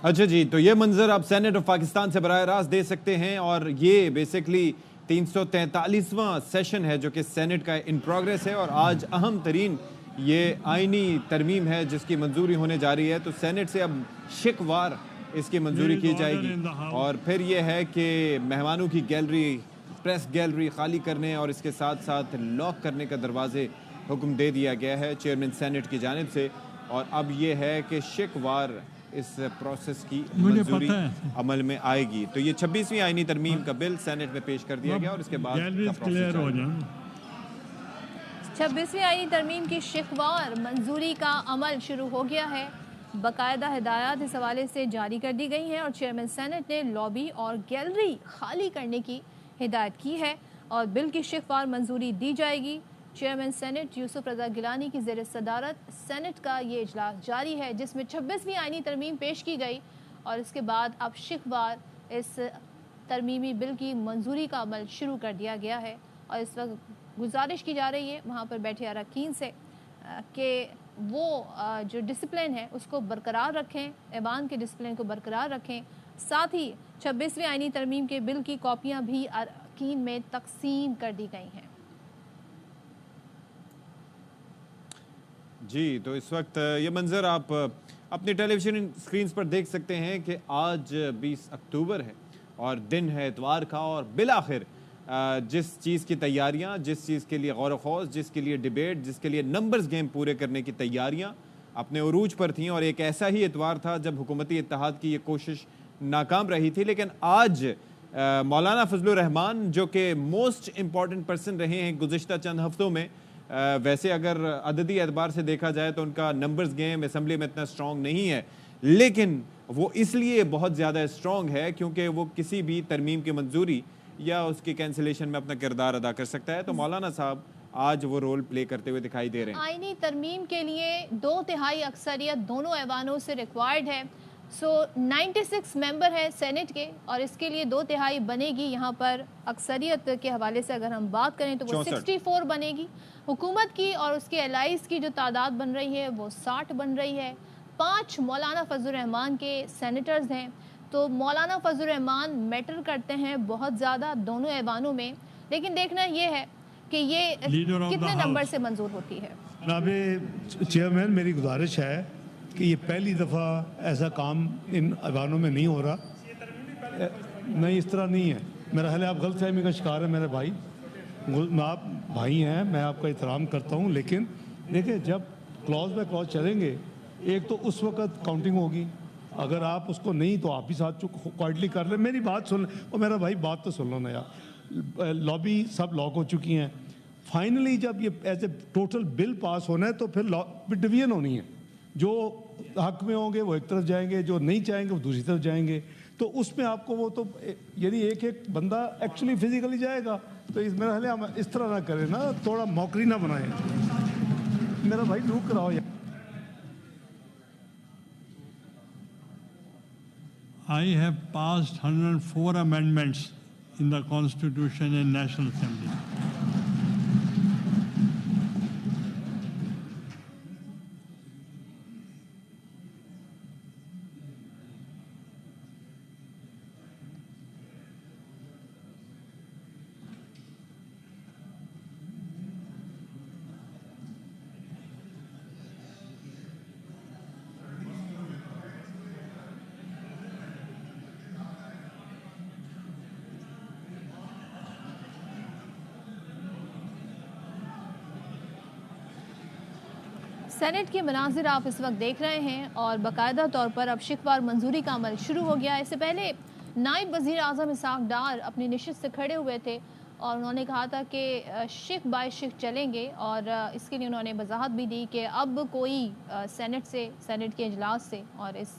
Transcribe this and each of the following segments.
अच्छा जी, तो ये मंजर आप सेनेट ऑफ पाकिस्तान से बराह रास्त दे सकते हैं और ये बेसिकली 343वां सेशन है जो कि सेनेट का इन प्रोग्रेस है और आज अहम तरीन ये आईनी तरमीम है जिसकी मंजूरी होने जा रही है। तो सेनेट से अब शिकवार इसकी मंजूरी की जाएगी और फिर ये है कि मेहमानों की गैलरी, प्रेस गैलरी खाली करने और इसके साथ साथ लॉक करने का दरवाजे हुक्म दे दिया गया है चेयरमैन सेनेट की जानिब से। और अब ये है कि शिकवार इस प्रोसेस की मंजूरी अमल में आएगी। तो ये 26वीं आईनी तरमीम का बिल सेनेट में पेश कर दिया गया और इसके बाद 26वीं आईनी तरमीम की शिकवार मंजूरी का अमल शुरू हो गया है। बाकायदा हिदायत इस हवाले से जारी कर दी गई हैं और चेयरमैन सेनेट ने लॉबी और गैलरी खाली करने की हिदायत की है और बिल की शिकवार मंजूरी दी जाएगी। चेयरमैन सेनेट यूसुफ रजा गिलानी की ज़ेर सदारत सेनेट का ये इजलास जारी है जिसमें 26वीं आईनी तरमीम पेश की गई और इसके बाद अब शिकवार इस तरमीमी बिल की मंजूरी का अमल शुरू कर दिया गया है। और इस वक्त गुजारिश की जा रही है वहाँ पर बैठे अरकान से कि वो जो डिसिप्लिन है उसको बरकरार रखें, ऐवान के डिसिप्लिन को बरकरार रखें। साथ ही 26वीं आईनी तरमीम के बिल की कॉपियाँ भी अरकान में तकसीम कर दी गई हैं। जी, तो इस वक्त ये मंजर आप अपनी टेलीविजन स्क्रीन पर देख सकते हैं कि आज 20 अक्टूबर है और दिन है इतवार का और बिलाखिर जिस चीज़ की तैयारियां, जिस चीज़ के लिए गौर व जिसके लिए डिबेट, जिसके लिए नंबर्स गेम पूरे करने की तैयारियां अपने उरूज पर थीं और एक ऐसा ही इतवार था जब हुकूमती इत्तेहाद की ये कोशिश नाकाम रही थी। लेकिन आज मौलाना फजलुर रहमान जो कि मोस्ट इम्पॉर्टेंट पर्सन रहे हैं गुज़िश्ता चंद हफ्तों में, वैसे अगर अददी एतबार से देखा जाए तो उनका नंबर्स गेम असम्बली में इतना स्ट्रॉन्ग नहीं है, लेकिन वो इसलिए बहुत ज़्यादा स्ट्रॉन्ग है क्योंकि वो किसी भी तरमीम की मंजूरी या उसकी कैंसिलेशन में अपना किरदार अदा कर सकता है। तो मौलाना साहब आज वो रोल प्ले करते हुए दिखाई दे रहे हैं। आईनी तरमीम के लिए 2/3 अक्सरियत दोनों ऐवानों से रिक्वायर्ड है। 96 मेंबर हैं सेनेट के और इसके लिए 2/3 बनेगी। यहाँ पर अक्सरियत के हवाले से अगर हम बात करें तो वो 64 बनेगी। हुकूमत की और उसके एलाइज की जो तादाद बन रही है वो 60 बन रही है। 5 मौलाना फजलुर रहमान के सेनेटर्स हैं, तो मौलाना फजलुर रहमान मैटर करते हैं बहुत ज़्यादा दोनों ऐवानों में। लेकिन देखना ये है कि ये कितने नंबर से मंजूर होती है। जनाब चेयरमैन, मेरी गुजारिश है कि ये पहली दफ़ा ऐसा काम इन ऐवानों में नहीं हो रहा। नहीं, इस तरह नहीं है। मेरा ख्याल है आप गलतफहमी का शिकार है मेरे भाई। आप भाई हैं, मैं आपका एहतराम करता हूँ, लेकिन देखिए जब क्लॉज बाय क्लॉज चलेंगे एक तो उस वक्त काउंटिंग होगी, अगर आप उसको नहीं तो आप भी साथ क्वाइटली कर लें। मेरी बात सुन और मेरा भाई बात तो सुन लो ना यार। लॉबी सब लॉक हो चुकी हैं। फाइनली जब ये as a total bill pass होना है तो फिर डिवीजन होनी है। जो हक में होंगे वो एक तरफ जाएंगे, जो नहीं चाहेंगे वो दूसरी तरफ जाएंगे। तो उसमें आपको वो तो यदि एक एक बंदा एक्चुअली फिजिकली जाएगा तो इस मेरा ख्याल है इस तरह ना करें ना, थोड़ा मौकरी ना बनाए। मेरा भाई रुक कराओ यार। I have passed 104 amendments in the Constitution and National Assembly. Senate के मनाजिर आप इस वक्त देख रहे हैं और बाकायदा तौर पर अब शिकवार मंजूरी का अमल शुरू हो गया है। इससे पहले नायब वज़ीर आज़म इसहाक़ डार अपनी नशिस्त से खड़े हुए थे और उन्होंने कहा था कि शिक बाय शिक चलेंगे और इसके लिए उन्होंने वजाहत भी दी कि अब कोई सेनेट के इजलास से और इस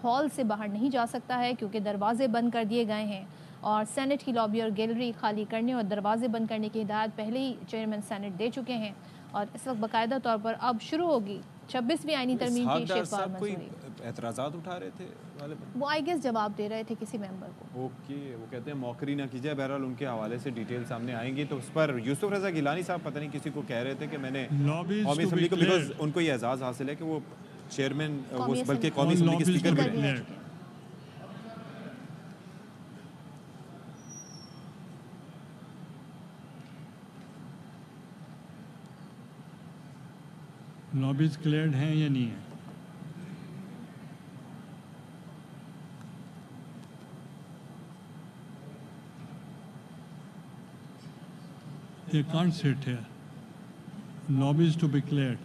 हॉल से बाहर नहीं जा सकता है क्योंकि दरवाजे बंद कर दिए गए हैं और सेनेट की लॉबी और गैलरी खाली करने और दरवाजे बंद करने की हिदायत पहले ही चेयरमैन सेनेट दे चुके हैं और इस वक्त बाकायदा तौर पर अब शुरू होगी 26वीं आईनी तरमीम की शिकवार मंजूरी। एतराज़ात उठा रहे थे वो आई गेस जवाब दे रहे थे किसी मेंबर को। ओके, वो कहते हैं मौकरी ना कीजिए। बहरहाल उनके हवाले से डिटेल सामने आएंगी। तो उस पर यूसुफ रजा गिलानी साहब पता नहीं किसी को कह रहे थे कि मैंने कौमी असम्बली को, बिकॉज उनको ये एजाज़ हासिल है कि वो चेयरमैन, बल्कि कौमी असम्बली के स्पीकर भी रहे। लॉबीज क्लियर्ड हैं या नहीं है? They can't sit here. Lobbies to be cleared.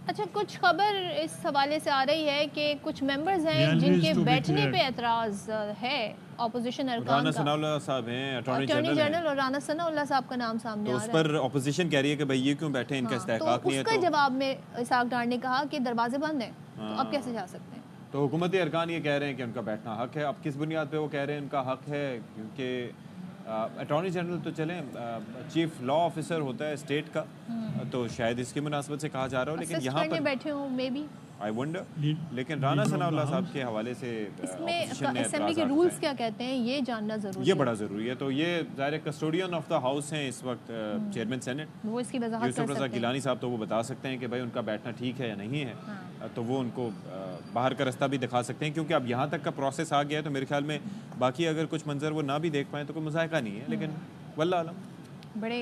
अच्छा, कुछ खबर इस हवाले से आ रही है कि कुछ मेंबर्स हैं Galleries जिनके to be बैठने cleared. पे एतराज है ऑपोजिशन राना अरकान का। सनाउल्लाह साहब हैं, अटॉर्नी अटॉर्नी जनरल जनरल और राना सनाउल्लाह साहब का नाम सामने तो आ उस रहा है। पर ऑपोजिशन कह रही है कि भाई ये क्यों बैठे, इनका हाँ, इस्तेहकाक तो नहीं है। उसके तो जवाब में इसाक डार ने कहा कि दरवाजे बंद हैं, तो अब कैसे जा सकते हैं? तो हुकूमती अरकान ये कह रहे हैं कि उनका बैठना हक है। अब किस बुनियाद पे वो कह रहे हैं उनका हक है? क्योंकि अटॉर्नी जनरल तो चलें चीफ लॉ ऑफिसर होता है स्टेट का, तो शायद इसकी मुनासबत से कहा जा रहा हो, लेकिन यहाँ असिस्ट करने पर बैठे हो may be. I wonder. Lead- लेकिन Rana Leader of Sanaullah the साहब House. के हवाले से इसमें opposition ने असेंबली के एतराज़ात रूल्स उठाए। क्या कहते हैं ये जानना जरूरी ये है। बड़ा ज़रूरी है। तो ये ज़ाहिर कस्टोडियन ऑफ द हाउस हैं इस वक्त चेयरमैन सेनेट वो इसकी वजाहत यूसुफ कर रज़ा सकते हैं। गिलानी साहब, तो वो बता सकते हैं कि भाई उनका बैठना ठीक है या नहीं है। तो वो उनको बाहर का रास्ता भी दिखा सकते हैं, क्योंकि अब यहाँ तक का प्रोसेस आ गया है। तो मेरे ख्याल में बाकी अगर कुछ मंजर वो ना भी देख पाएँ तो कोई मज़ायका नहीं है, लेकिन वल्लाह आलम। बड़े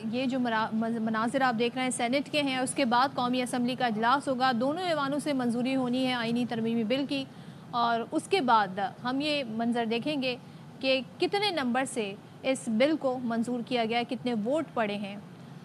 ये जो मनाजिर आप देख रहे हैं सेनेट के हैं, उसके बाद कौमी असम्बली का इजलास होगा, दोनों ऐवानों से मंजूरी होनी है आइनी तरमीमी बिल की, और उसके बाद हम ये मंजर देखेंगे कि कितने नंबर से इस बिल को मंजूर किया गया है, कितने वोट पड़े हैं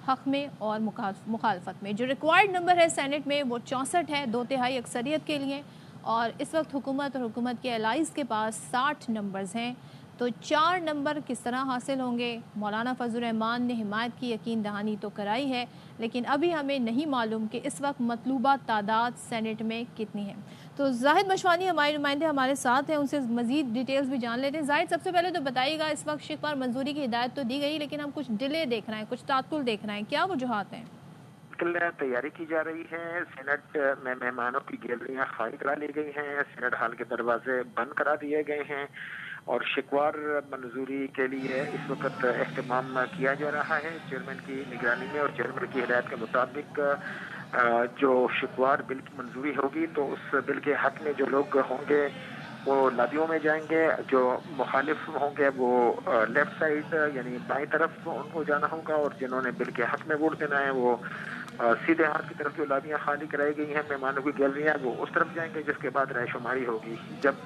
हक़ में और मुखालफत में। जो रिक्वायर्ड नंबर है सेनेट में वो 64 है, 2/3 अक्सरियत के लिए, और इस वक्त हुकूमत और हुकूमत के एलाइज़ के पास 60 नंबर्स हैं। तो 4 नंबर किस तरह हासिल होंगे? मौलाना फजल रहमान ने हिमायत की यकीन दहानी तो कराई है, लेकिन अभी हमें नहीं मालूम कि इस वक्त मतलूबा तादाद सेनेट में कितनी है। तो जाहिद मशवानी हमारे नुमाइंदे हमारे साथ हैं, उनसे मज़ीद डिटेल्स भी जान लेते हैं। जाहिद, सबसे पहले तो बताइएगा, इस वक्त शिकवार मंजूरी की हिदायत तो दी गई, लेकिन हम कुछ डिले देख रहे हैं, कुछ तात्कुल देख रहे हैं, क्या वजूहात हैं? तैयारी की जा रही है। सेनेट में मेहमानों की गैलरियां खाली करा ली गई हैं, सेनेट हाल के दरवाजे बंद करा दिए गए हैं और शिकवार मंजूरी के लिए इस वक्त एहतमाम किया जा रहा है चेयरमैन की निगरानी में। और चेयरमैन की हिदायत के मुताबिक जो शिकवार बिल की मंजूरी होगी तो उस बिल के हक में जो लोग होंगे वो लॉबियों में जाएंगे, जो मुखालिफ होंगे वो लेफ्ट साइड यानी बाईं तरफ उनको जाना होगा, और जिन्होंने बिल के हक में वोट देना है वो सीधे हाथ की तरफ जो लॉबियाँ खाली कराई गई हैं मेहमानों की गैलरियाँ वो उस तरफ जाएंगे, जिसके बाद रायशुमारी होगी। जब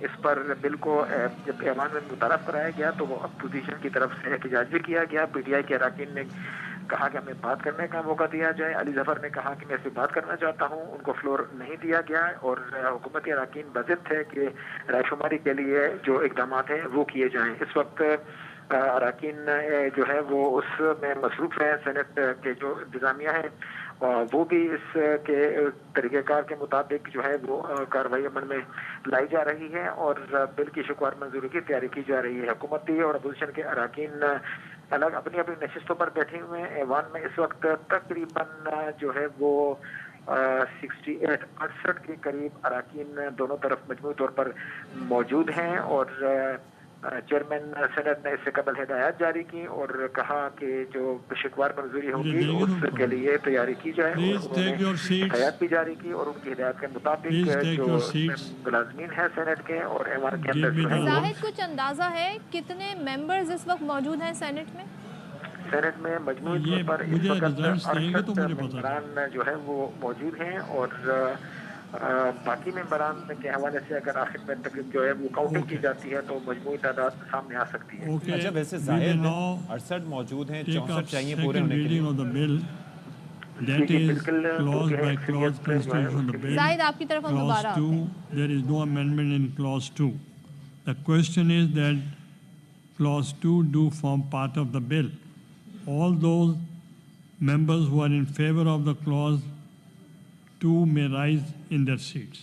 इस पर बिल को जब ऐवान में मुतारफ कराया गया तो वो अपोजिशन की तरफ से एहतजाज भी किया गया। PTI के अरकान ने कहा कि हमें बात करने का मौका दिया जाए। अली जफर ने कहा कि मैं इससे बात करना चाहता हूं, उनको फ्लोर नहीं दिया गया, और हुकूमती अरकान बज़िद थे कि रायशुमारी के लिए जो इकदाम हैं वो किए जाएं। इस वक्त अरकान जो है वो उसमें मसरूफ़ है। सेनेट के जो इंतज़ामिया है वो भी इसके तरीक़ेकार के मुताबिक जो है वो कार्रवाई अमल में लाई जा रही है और बिल की शिकवार मंजूरी की तैयारी की जा रही है। हुकूमती और अपोजिशन के अरकान अलग अपनी अपनी नशिस्तों पर बैठे हुए हैं। ऐवान में इस वक्त तकरीबन जो है वो 68 के करीब अरकान दोनों तरफ मजमूई तौर पर मौजूद हैं, और चेयरमैन सेनेट ने इससे कबल हिदायत जारी की और कहा कि जो शिकवार मंजूरी होगी उसके लिए तैयारी की जाए, और उन्होंने हिदायत भी जारी की और उनकी हिदायत के मुताबिक जो मुलाजमीन है सेनेट के और ऐवान के अंदर जो है जाहिद, कुछ अंदाजा है कितने मेंबर्स इस वक्त मौजूद हैं सेनेट में? सेनेट में मजमूई तौर पर इस वक्त 68 मेंबरान जो है वो मौजूद हैं, और बाकी मेंबरान के हवाले से अगर आखिर में तक जो है वो काउंटिंग की जाती है तो मजमूई तादाद सामने आ सकती है। अच्छा, वैसे जाहिद 68 मौजूद हैं, 64 चाहिए पूरे होने के लिए। That is clause by clause constitution of the bill. Zahid, आपकी तरफ हम दोबारा आते हैं। There is no amendment in clause 2. The question is that clause 2 do form part of the bill. All those members who are in favor of the clause 2 may rise in their seats.